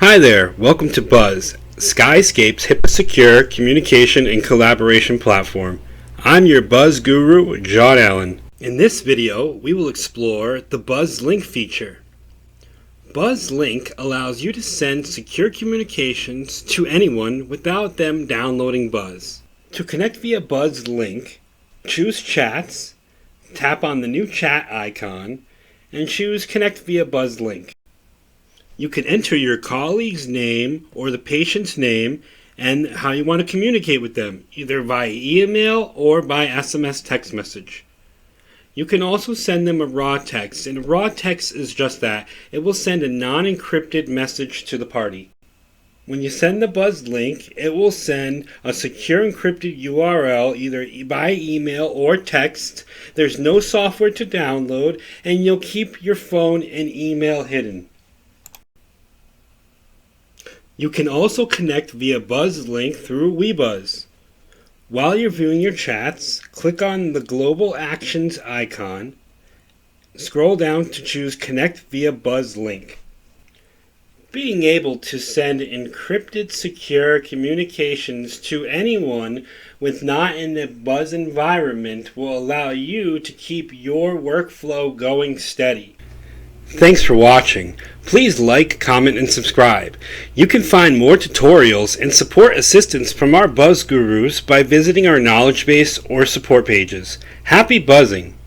Hi there, welcome to Buzz, Skyscape's HIPAA-secure communication and collaboration platform. I'm your Buzz guru, John Allen. In this video, we will explore the Buzz Link feature. Buzz Link allows you to send secure communications to anyone without them downloading Buzz. To connect via Buzz Link, choose Chats, tap on the new chat icon, and choose Connect via Buzz Link. You can enter your colleague's name or the patient's name and how you want to communicate with them, either via email or by SMS text message. You can also send them a raw text, and raw text is just that. It will send a non-encrypted message to the party. When you send the Buzz link, it will send a secure encrypted URL either by email or text. There's no software to download, and you'll keep your phone and email hidden. You can also connect via Buzz Link through WeBuzz. While you're viewing your chats, click on the Global Actions icon. Scroll down to choose Connect via Buzz Link. Being able to send encrypted secure communications to anyone not in the Buzz environment will allow you to keep your workflow going steady. Thanks for watching. Please like, comment, and subscribe. You can find more tutorials and support assistance from our Buzz gurus by visiting our knowledge base or support pages. Happy buzzing!